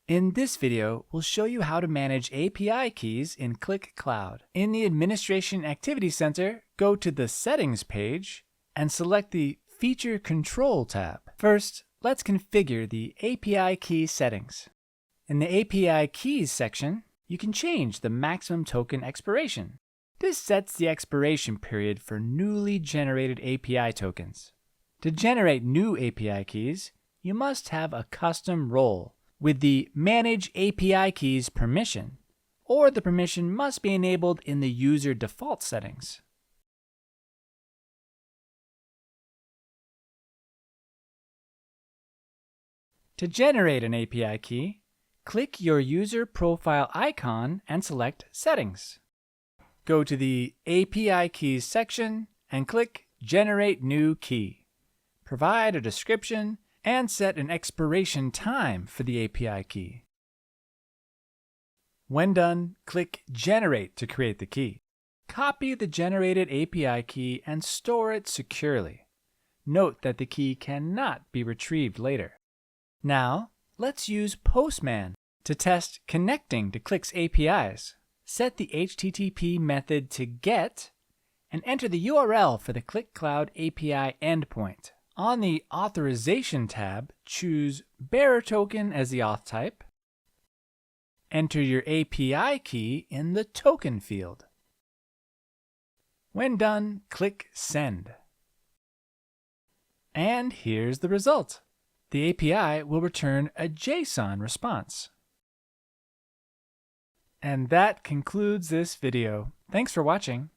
In this video, we'll show you how to manage API keys in Qlik Cloud. In the Administration Activity Center, go to the Settings page and select the Feature Control tab. First, let's configure the API key settings. In the API keys section, you can change the maximum token expiration. This sets the expiration period for newly generated API tokens. To generate new API keys, you must have a custom role with the Manage API Keys permission, or the permission must be enabled in the user default settings. To generate an API key, click your user profile icon and select Settings. Go to the API Keys section and click Generate New Key. Provide a description and set an expiration time for the API key. When done, click Generate to create the key. Copy the generated API key and store it securely. Note that the key cannot be retrieved later. Now, let's use Postman to test connecting to Qlik's APIs. Set the HTTP method to GET and enter the URL for the Qlik Cloud API endpoint. On the Authorization tab, choose Bearer Token as the auth type. Enter your API key in the Token field. When done, click Send. And here's the result. The API will return a JSON response. And that concludes this video. Thanks for watching.